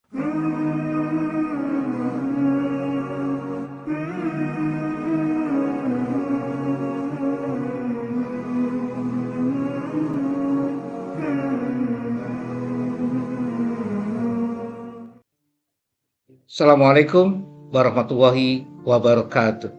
Assalamualaikum warahmatullahi wabarakatuh.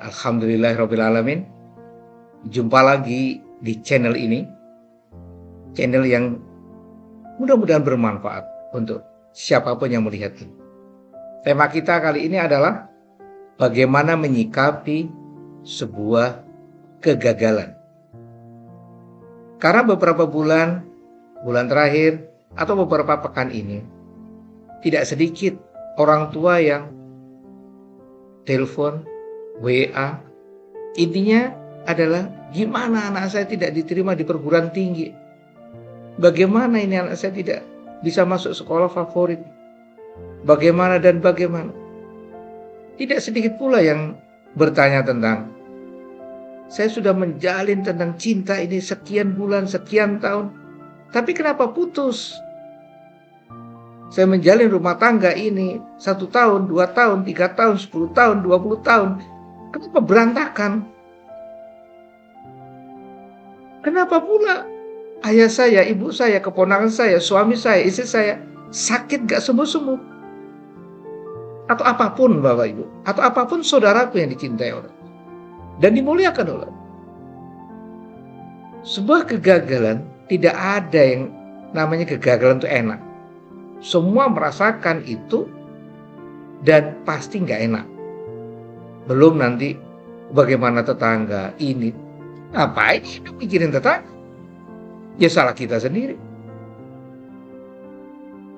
Alhamdulillahirrabbilalamin. Jumpa lagi di channel ini. Channel yang mudah-mudahan bermanfaat untuk siapapun yang melihatnya. Tema kita kali ini adalah bagaimana menyikapi sebuah kegagalan. Karena beberapa bulan terakhir atau beberapa pekan ini, tidak sedikit orang tua yang telepon, WA, intinya adalah gimana anak saya tidak diterima di perguruan tinggi. Bagaimana ini anak saya tidak bisa masuk sekolah favorit. Bagaimana dan bagaimana. Tidak sedikit pula yang bertanya tentang, saya sudah menjalin tentang cinta ini sekian bulan, sekian tahun, tapi kenapa putus? Saya menjalin rumah tangga ini 1 tahun, 2 tahun, 3 tahun, 10 tahun, 20 tahun. Kenapa berantakan? Kenapa pula ayah saya, ibu saya, keponakan saya, suami saya, istri saya sakit gak sembuh-sembuh? Atau apapun Bapak Ibu, atau apapun saudaraku yang dicintai Allah dan dimuliakan Allah. Sebuah kegagalan, tidak ada yang namanya kegagalan itu enak. Semua merasakan itu dan pasti nggak enak. Belum nanti bagaimana tetangga ini. Ngapain hidup mikirin tetangga? Ya salah kita sendiri.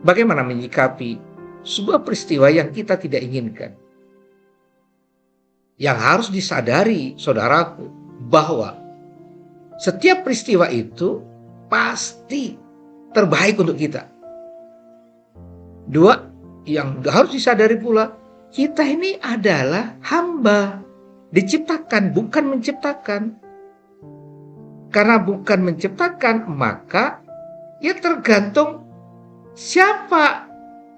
Bagaimana menyikapi sebuah peristiwa yang kita tidak inginkan? Yang harus disadari saudaraku bahwa setiap peristiwa itu pasti terbaik untuk kita. 2, yang harus disadari pula, kita ini adalah hamba, diciptakan bukan menciptakan. Karena bukan menciptakan, maka ya tergantung siapa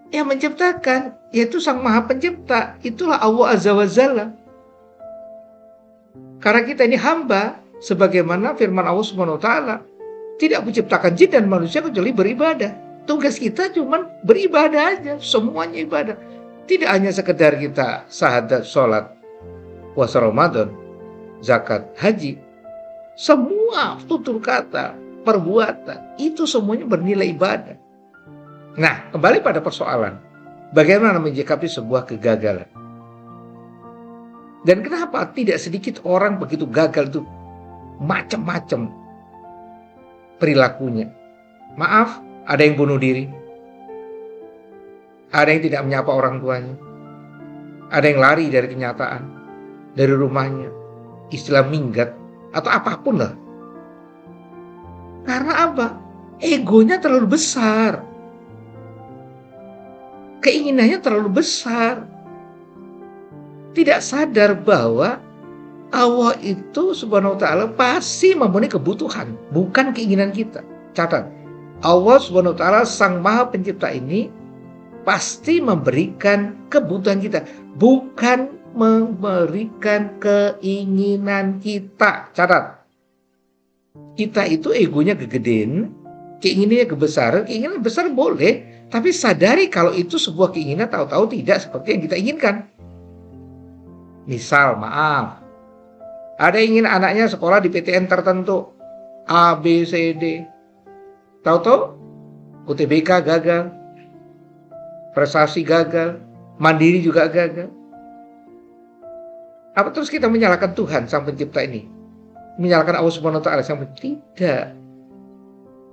yang menciptakan, yaitu Sang Maha Pencipta, itulah Allah Azza wa Jalla. Karena kita ini hamba, sebagaimana firman Allah Subhanahu wa taala, tidak menciptakan jin dan manusia kecuali beribadah. Tugas kita cuma beribadah aja, semuanya ibadah. Tidak hanya sekedar kita syahadat, sholat, puasa Ramadan, zakat, haji. Semua tutur kata, perbuatan, itu semuanya bernilai ibadah. Nah, kembali pada persoalan, bagaimana menyikapi sebuah kegagalan. Dan kenapa tidak sedikit orang begitu gagal itu macam-macam perilakunya. Maaf, ada yang bunuh diri, ada yang tidak menyapa orang tuanya, ada yang lari dari kenyataan, dari rumahnya, istilah minggat, atau apapun lah. Karena apa? Egonya terlalu besar, keinginannya terlalu besar, tidak sadar bahwa Allah itu Subhanahu wa ta'ala pasti memenuhi kebutuhan, bukan keinginan kita. Catat, Allah Subhanahu wa ta'ala Sang Maha Pencipta ini pasti memberikan kebutuhan kita, bukan memberikan keinginan kita. Catat, kita itu egonya kegedean, keinginannya kebesaran. Keinginan besar boleh, tapi sadari kalau itu sebuah keinginan tahu-tahu tidak seperti yang kita inginkan. Misal, maaf, ada yang ingin anaknya sekolah di PTN tertentu, A, B, C, D. Tahu-tahu UTBK gagal, prestasi gagal, mandiri juga gagal. Apa terus kita menyalahkan Tuhan Sang Pencipta ini? Menyalahkan Allah Subhanahu wa ta'ala Sang Pencipta? Tidak.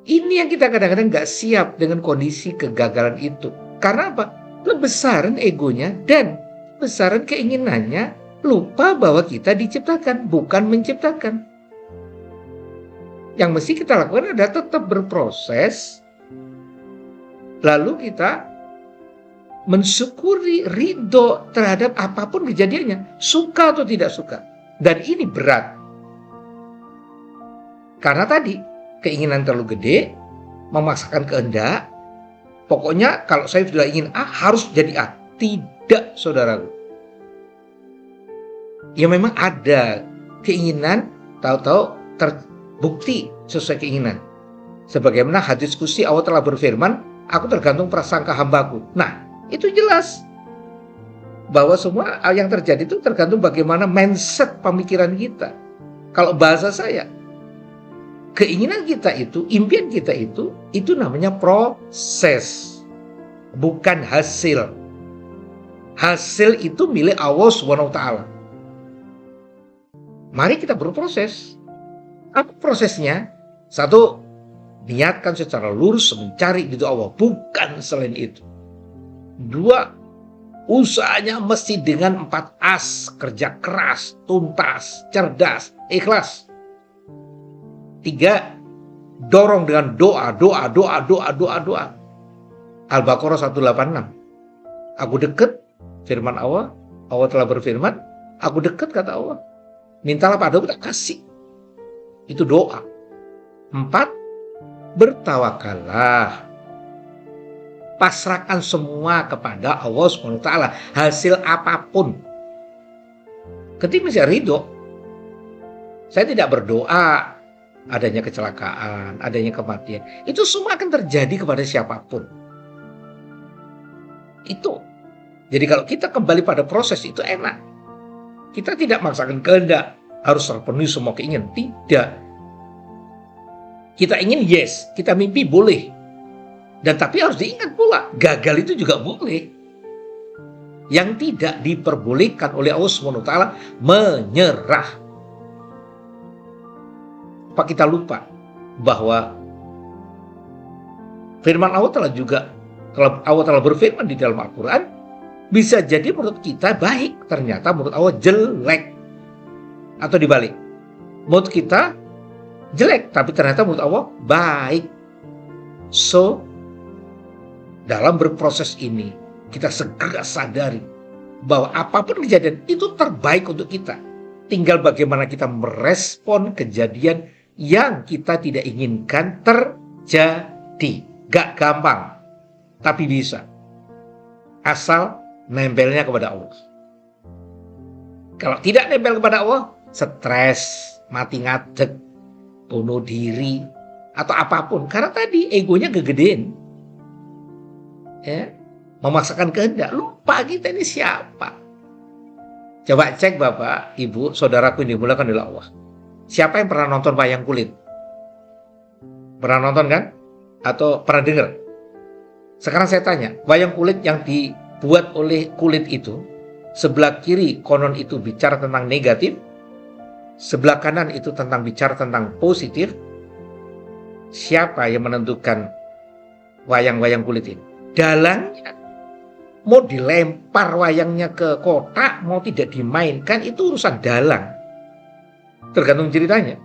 Ini yang kita kadang-kadang gak siap dengan kondisi kegagalan itu. Karena apa? Kebesaran egonya dan kebesaran keinginannya, lupa bahwa kita diciptakan, bukan menciptakan. Yang mesti kita lakukan adalah tetap berproses, lalu kita mensyukuri, ridho terhadap apapun kejadiannya, suka atau tidak suka. Dan ini berat. Karena tadi, keinginan terlalu gede, memaksakan kehendak, Pokoknya kalau saya sudah ingin A, harus jadi A. Tidak, saudaraku. Ya memang ada keinginan, tahu-tahu terbukti sesuai keinginan. Sebagaimana hadis qudsi Allah telah berfirman, aku tergantung prasangka hambaku. Nah, itu jelas bahwa semua yang terjadi itu tergantung bagaimana mindset pemikiran kita. Kalau bahasa saya, keinginan kita itu, impian kita itu namanya proses, bukan hasil. Hasil itu milik Allah Subhanahu wa taala. Mari kita berproses. Apa prosesnya? Satu, niatkan secara lurus mencari ridho Allah, bukan selain itu. Dua, usahanya mesti dengan 4 As, kerja keras, tuntas, cerdas, ikhlas. 3, dorong dengan doa. Al-Baqarah 186. Aku dekat, firman Allah. Allah telah berfirman, aku dekat, kata Allah. Mintalah padaku, tak kasih. Itu doa. 4, bertawakallah. Pasrahkan semua kepada Allah SWT. Hasil apapun. Ketika saya ridho, saya tidak berdoa adanya kecelakaan, adanya kematian. Itu semua akan terjadi kepada siapapun. Itu. Jadi kalau kita kembali pada proses itu enak. Kita tidak memaksakan kehendak harus terpenuhi semua keinginan. Tidak. Kita ingin yes, kita mimpi boleh. Dan tapi harus diingat pula, gagal itu juga boleh. Yang tidak diperbolehkan oleh Allah SWT menyerah. Apa kita lupa bahwa firman Allah Allah telah berfirman di dalam Al-Quran, bisa jadi menurut kita baik, ternyata menurut Allah jelek. Atau dibalik, menurut kita jelek, tapi ternyata menurut Allah baik. So, dalam berproses ini, kita segera sadari bahwa apapun kejadian itu terbaik untuk kita. Tinggal bagaimana kita merespon kejadian yang kita tidak inginkan terjadi. Gak gampang, tapi bisa. Asal nempelnya kepada Allah. Kalau tidak nempel kepada Allah, stres, mati ngadeg, bunuh diri, atau apapun. Karena tadi egonya kegedean. Ya, memaksakan kehendak, lupa kita ini siapa. Coba cek Bapak, Ibu, saudaraku yang dimuliakan oleh Allah. Siapa yang pernah nonton wayang kulit? Pernah nonton kan? Atau pernah dengar? Sekarang saya tanya, wayang kulit yang dibuat oleh kulit itu, sebelah kiri konon itu bicara tentang negatif, sebelah kanan itu bicara tentang positif. Siapa yang menentukan wayang-wayang kulit ini? Dalangnya. Mau dilempar wayangnya ke kotak, mau tidak dimainkan, itu urusan dalang. Tergantung ceritanya.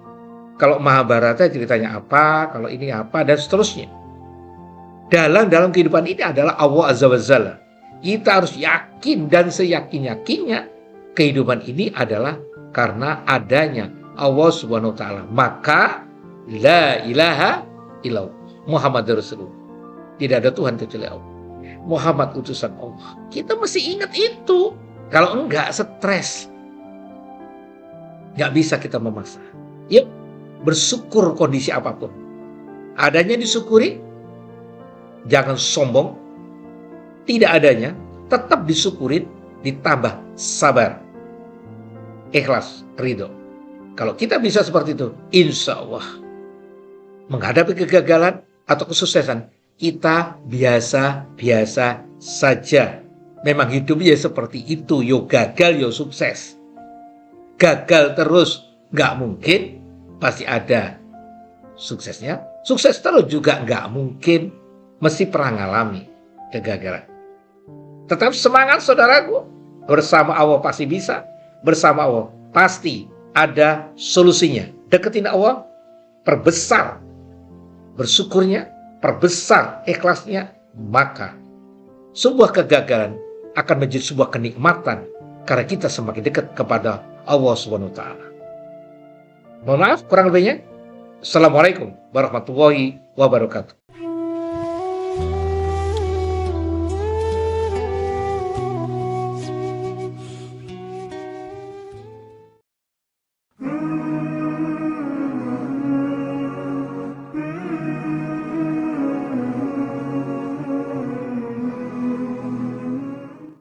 Kalau Mahabharata ceritanya apa, kalau ini apa, dan seterusnya. Dalang dalam kehidupan ini adalah Allah Azza wa Jalla. Kita harus yakin dan seyakin-yakinnya kehidupan ini adalah karena adanya Allah Subhanahu wa taala. Maka la ilaha illallah Muhammadur Rasulullah. Tidak ada Tuhan kecuali Allah. Muhammad utusan Allah. Kita mesti ingat itu. Kalau enggak, stres. Enggak bisa kita memaksa. Yuk, bersyukur kondisi apapun. Adanya disyukuri. Jangan sombong. Tidak adanya, tetap disyukurin, ditambah sabar. Ikhlas, ridho. Kalau kita bisa seperti itu, insya Allah menghadapi kegagalan atau kesuksesan, kita biasa-biasa saja. Memang hidupnya seperti itu, yo gagal, yo sukses. Gagal terus, nggak mungkin, pasti ada suksesnya. Sukses terus juga nggak mungkin, mesti pernah ngalami kegagalan. Tetap semangat saudaraku, bersama Allah pasti bisa, bersama Allah pasti ada solusinya. Deketin Allah, perbesar bersyukurnya, perbesar ikhlasnya, maka sebuah kegagalan akan menjadi sebuah kenikmatan karena kita semakin dekat kepada Allah Subhanahu wa taala. Mohon maaf kurang lebihnya. Assalamualaikum warahmatullahi wabarakatuh.